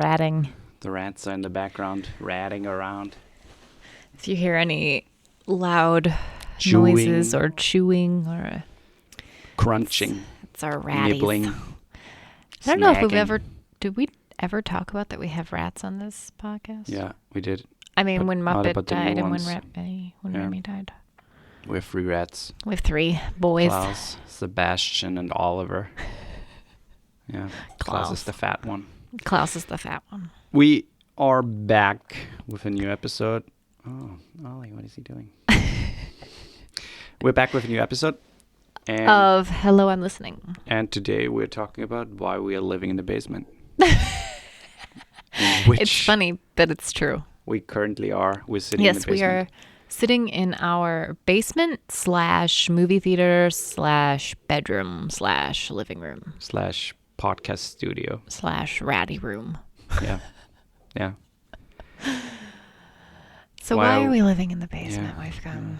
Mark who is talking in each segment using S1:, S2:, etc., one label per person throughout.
S1: ratting.
S2: The rats are in the background, ratting around.
S1: If you hear any loud
S2: Chewing.
S1: noises or chewing or
S2: Crunching.
S1: it's our ratties.
S2: Nibbling.
S1: I don't know if
S2: snacking.
S1: did we ever talk about that we have rats on this podcast?
S2: Yeah, we did.
S1: I mean,
S2: But
S1: when
S2: not
S1: Muppet
S2: about the new
S1: died and when
S2: ones.
S1: Remy died.
S2: We have 3 rats.
S1: We have 3 boys.
S2: Klaus, Sebastian, and Oliver. Yeah, Klaus is the fat one.
S1: Klaus is the fat one.
S2: We are back with a new episode. Oh, Ollie, what is he doing? We're back with a new episode. And,
S1: Of Hello, I'm Listening.
S2: and today we're talking about why we are living in the basement. Which
S1: It's funny, but it's true.
S2: we currently are. We're sitting in the
S1: Yes,
S2: basement.
S1: we are sitting in our basement / movie theater / bedroom / living room
S2: / podcast studio.
S1: / ratty room.
S2: Yeah. Yeah.
S1: So why
S2: Wow.
S1: are we living in the basement?
S2: Yeah.
S1: We've gotten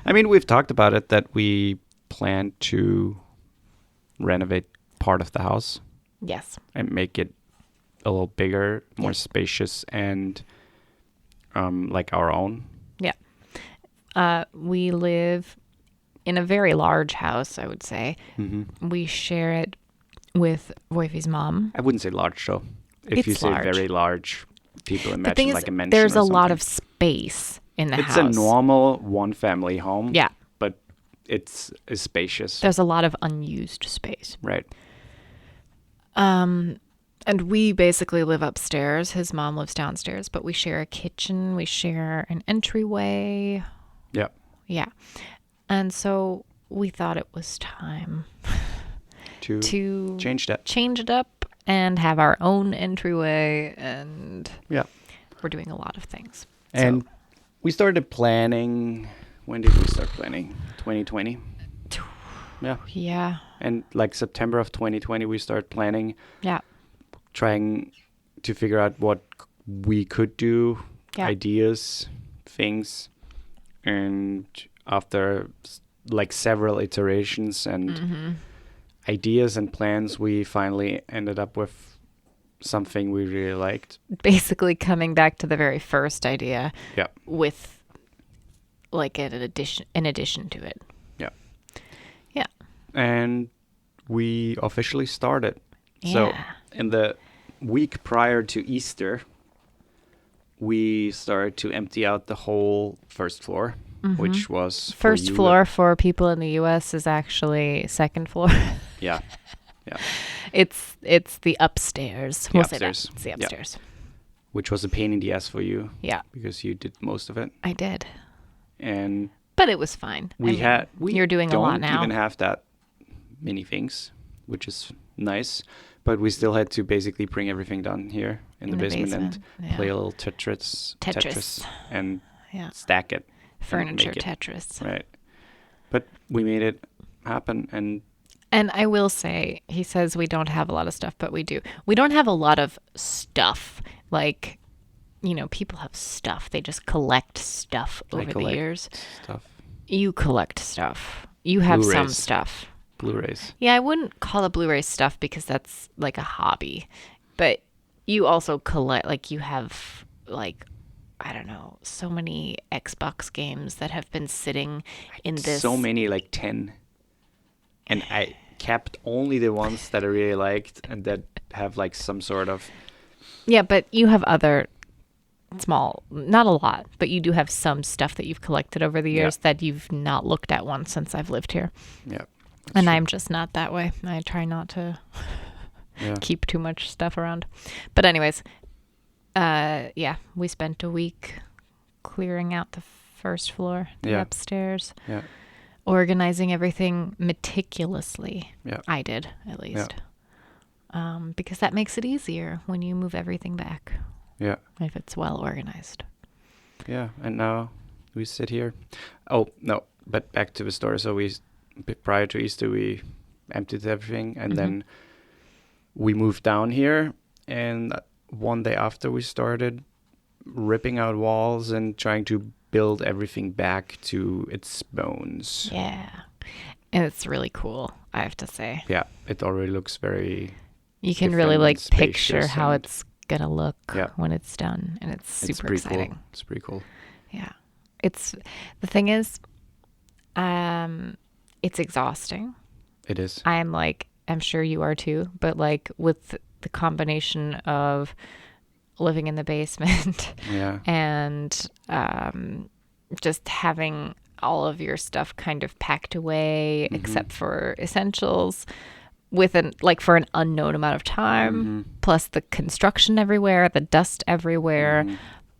S2: I mean, we've talked about it that we plan to renovate part of the house
S1: yes.
S2: and make it a little bigger, more
S1: Yeah.
S2: spacious, and like our own.
S1: We live in a very large house, I would say.
S2: Mm-hmm.
S1: We share it with Woifi's mom.
S2: I wouldn't say large, though. If
S1: It's
S2: you say
S1: large.
S2: very large, people
S1: The
S2: imagine
S1: thing is,
S2: like a mansion.
S1: there's
S2: or
S1: a lot
S2: something.
S1: of space in the
S2: It's
S1: house.
S2: a normal one-family home.
S1: Yeah.
S2: But it's spacious.
S1: There's a lot of unused space.
S2: Right.
S1: And we basically live upstairs. His mom lives downstairs, but we share a kitchen. We share an entryway.
S2: Yeah.
S1: Yeah. And so we thought it was time
S2: To
S1: to
S2: change that.
S1: change it up and have our own entryway. And
S2: Yeah.
S1: we're doing a lot of things.
S2: And we started planning. When did we start planning? 2020. Yeah.
S1: Yeah.
S2: And like September of 2020, we start planning,
S1: Yeah.
S2: trying to figure out what we could do,
S1: Yeah.
S2: ideas, things. And after like several iterations and
S1: Mm-hmm.
S2: ideas and plans, we finally ended up with something we really liked.
S1: Basically coming back to the very first idea
S2: Yeah.
S1: with like an addition to it.
S2: Yeah.
S1: Yeah.
S2: And we officially started. So
S1: Yeah.
S2: in the week prior to Easter, we started to empty out the whole first floor, which was for
S1: First
S2: you-
S1: floor for people in the US is actually second floor.
S2: Yeah, yeah.
S1: It's the upstairs.
S2: The
S1: We'll
S2: upstairs.
S1: say that. It's the
S2: Yeah.
S1: upstairs.
S2: Which was a pain in the ass for you
S1: Yeah,
S2: because you did most of it,
S1: I did.
S2: and
S1: But it was fine. I mean, you're doing a lot
S2: don't
S1: now.
S2: even have that many things, which is nice. But we still had to basically bring everything down here in the basement and
S1: yeah.
S2: play a little Tetris and
S1: Yeah.
S2: stack it.
S1: Furniture
S2: make it.
S1: Tetris.
S2: Right. But we made it happen, and
S1: And I will say, he says we don't have a lot of stuff, but we do. We don't have a lot of stuff. Like, you know, people have stuff. They just collect stuff
S2: I
S1: over the
S2: collect
S1: years.
S2: stuff.
S1: You collect stuff. You have some
S2: Blu-rays.
S1: stuff.
S2: Blu-rays.
S1: Yeah, I wouldn't call it Blu-ray stuff because that's like a hobby. But you also collect, like you have like, I don't know, so many Xbox games that have been sitting in this.
S2: So many, like 10. And I kept only the ones that I really liked and that have like some sort of...
S1: Yeah, but you have other small, not a lot, but you do have some stuff that you've collected over the years that you've not looked at once since I've lived here.
S2: Yeah.
S1: And I'm just not that way. I try not to
S2: Yeah.
S1: keep too much stuff around. But anyways, yeah, we spent a week clearing out the first floor, the
S2: Yeah.
S1: upstairs,
S2: Yeah.
S1: organizing everything meticulously.
S2: Yeah.
S1: I did, at least. Because that makes it easier when you move everything back,
S2: Yeah.
S1: if it's well organized.
S2: Yeah. And now we sit here. Oh, no. But back to the story. So prior to Easter, we emptied everything and then we moved down here. And one day after, we started ripping out walls and trying to build everything back to its bones.
S1: Yeah. And it's really cool, I have to say.
S2: Yeah, it already looks very...
S1: You can
S2: different
S1: really
S2: and
S1: like picture
S2: spacious
S1: how
S2: and-
S1: it's going to look
S2: Yeah.
S1: when it's done. And it's super
S2: pretty
S1: exciting.
S2: Cool. It's pretty cool.
S1: Yeah. The thing is, it's exhausting.
S2: It is.
S1: I'm sure you are too, but like with the combination of living in the basement
S2: Yeah.
S1: and just having all of your stuff kind of packed away except for essentials for an unknown amount of time, plus the construction everywhere, the dust everywhere,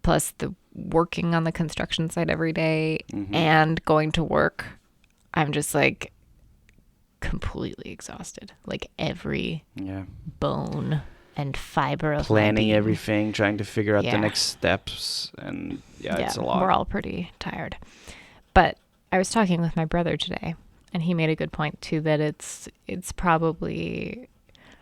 S1: plus the working on the construction site every day and going to work. I'm just like completely exhausted. Like every bone and fiber of
S2: planning
S1: my
S2: everything, trying to figure out the next steps, and it's a lot.
S1: We're all pretty tired. But I was talking with my brother today, and he made a good point too, that it's probably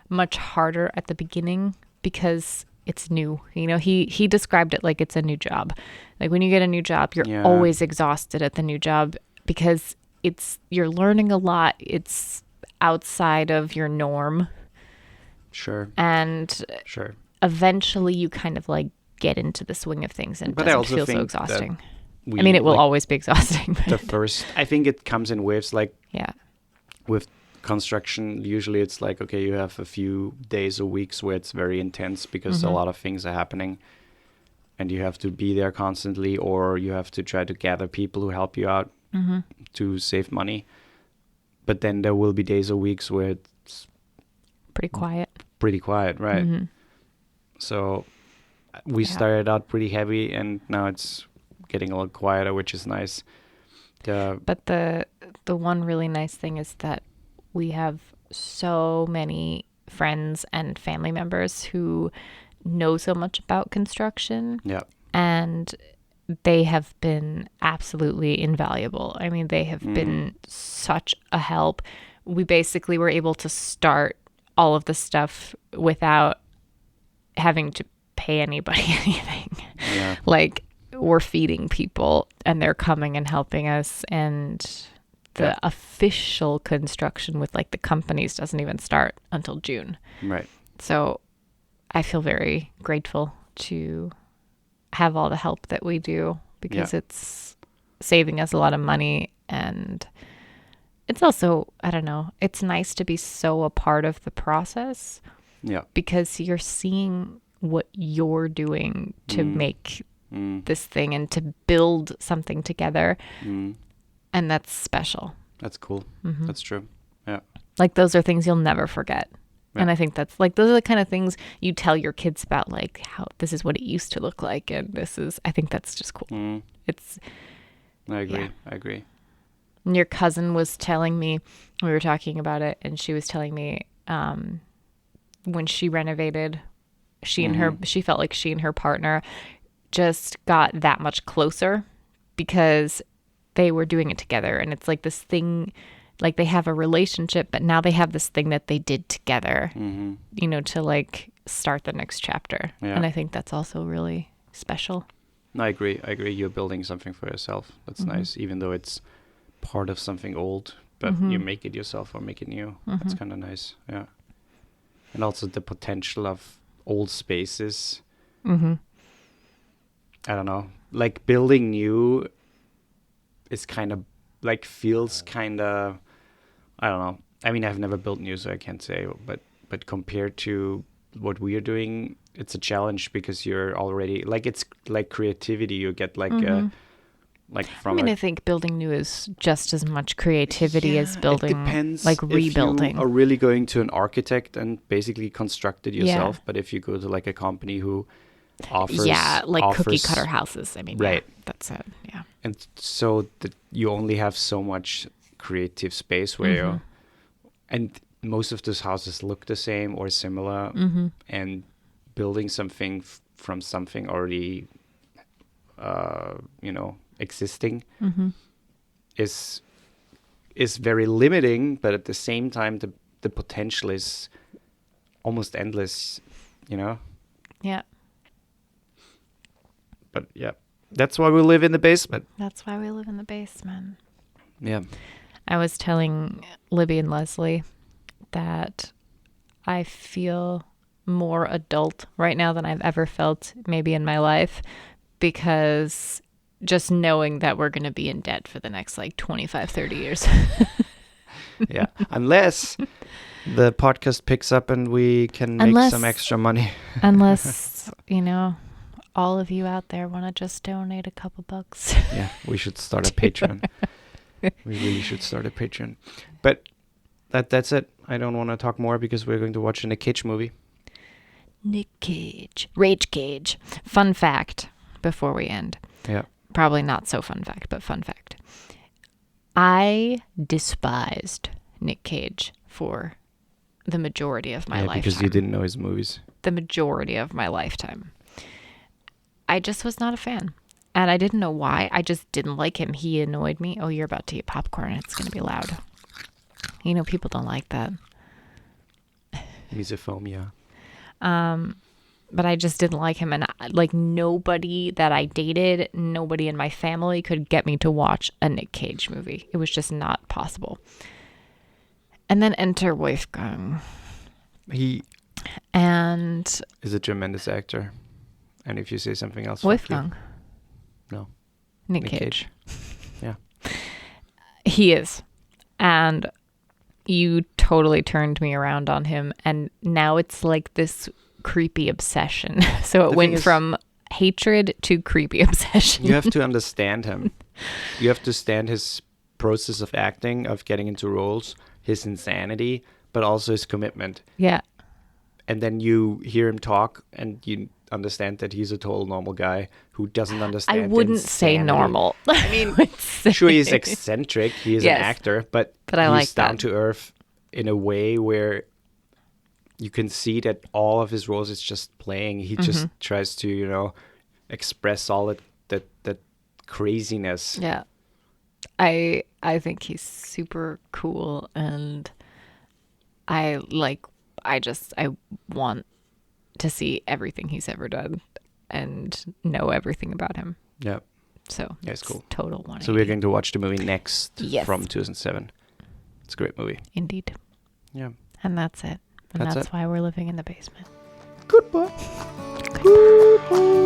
S1: much harder at the beginning because it's new. You know, he described it like it's a new job. Like when you get a new job, you're always exhausted at the new job because you're learning a lot. It's outside of your norm.
S2: Sure.
S1: And eventually you kind of like get into the swing of things and it doesn't feel so exhausting. I mean, it will always be exhausting. But
S2: I think it comes in waves. Like with construction, usually it's like, okay, you have a few days or weeks where it's very intense because a lot of things are happening and you have to be there constantly, or you have to try to gather people who help you out to save money. But then there will be days or weeks where it's
S1: pretty quiet,
S2: right? So we started out pretty heavy and now it's getting a little quieter, which is nice.
S1: But the one really nice thing is that we have so many friends and family members who know so much about construction.
S2: Yeah.
S1: And they have been absolutely invaluable. I mean, they have been such a help. We basically were able to start all of the stuff without having to pay anybody anything.
S2: Yeah.
S1: Like, we're feeding people and they're coming and helping us, and the official construction with like the companies doesn't even start until June.
S2: Right.
S1: So I feel very grateful to have all the help that we do because it's saving us a lot of money, and it's also, I don't know, it's nice to be so a part of the process.
S2: Yeah.
S1: Because you're seeing what you're doing to make this thing and to build something together. And that's special.
S2: That's cool. That's true. Yeah.
S1: Like those are things you'll never forget. Yeah. And I think that's like, those are the kind of things you tell your kids about, like how this is what it used to look like. And I think that's just cool.
S2: I agree.
S1: And your cousin was telling me, we were talking about it, and she was telling me, when she renovated, she felt like she and her partner just got that much closer because they were doing it together. And it's like this thing, like they have a relationship, but now they have this thing that they did together, you know, to like start the next chapter. Yeah. And I think that's also really special.
S2: I agree. You're building something for yourself. That's nice, even though it's part of something old, but you make it yourself or make it new. That's kind of nice. Yeah. And also the potential of old spaces. I don't know, like building new is kind of like feels kind of, I don't know. I mean, I've never built new, so I can't say, but compared to what we are doing, it's a challenge because you're already like, it's like creativity. You get like
S1: I think building new is just as much creativity as building,
S2: it depends,
S1: like rebuilding.
S2: If you are really going to an architect and basically construct it yourself, but if you go to like a company who offers
S1: cookie cutter houses, I mean,
S2: right,
S1: that's it. Yeah.
S2: And so that you only have so much creative space where and most of those houses look the same or similar, and building something from something already existing is very limiting, but at the same time the potential is almost endless, you know.
S1: Yeah.
S2: But yeah, that's why we live in the basement. Yeah.
S1: I was telling Libby and Leslie that I feel more adult right now than I've ever felt maybe in my life, because just knowing that we're going to be in debt for the next like 25, 30 years.
S2: Yeah. Unless the podcast picks up and we can make some extra money.
S1: Unless, all of you out there want to just donate a couple bucks.
S2: Yeah, we should start a Patreon. We really should start a Patreon. But that's it. I don't want to talk more because we're going to watch a Nick Cage movie.
S1: Nick Cage. Rage Cage. Fun fact before we end.
S2: Yeah.
S1: Probably not so fun fact, but fun fact. I despised Nick Cage for the majority of my lifetime.
S2: Because you didn't know his movies.
S1: The majority of my lifetime. I just was not a fan. And I didn't know why. I just didn't like him. He annoyed me. Oh, you're about to eat popcorn. It's going to be loud. People don't like that.
S2: Misophonia.
S1: But I just didn't like him. And like nobody that I dated, nobody in my family could get me to watch a Nick Cage movie. It was just not possible. And then enter Wolfgang.
S2: He
S1: and
S2: is a tremendous actor. And if you say something else,
S1: Wolfgang.
S2: No.
S1: Nick Cage.
S2: Yeah.
S1: He is. And you totally turned me around on him. And now it's like this creepy obsession. So it went from hatred to creepy obsession.
S2: You have to understand him. You have to stand his process of acting, of getting into roles, his insanity, but also his commitment.
S1: Yeah.
S2: And then you hear him talk and you understand that he's a total normal guy who doesn't understand.
S1: I wouldn't say normal.
S2: I mean, sure, he's eccentric. He is an actor, but
S1: I
S2: he's
S1: like
S2: down to earth in a way where you can see that all of his roles is just playing. He just tries to, express all that craziness.
S1: Yeah. I think he's super cool, and I want to see everything he's ever done and know everything about him.
S2: Yeah.
S1: So
S2: yeah, it's cool.
S1: Total 180.
S2: So we're going to watch the movie Next
S1: Yes.
S2: from 2007. It's a great movie.
S1: Indeed.
S2: Yeah.
S1: And that's it. And that's why we're living in the basement.
S2: Goodbye. Goodbye.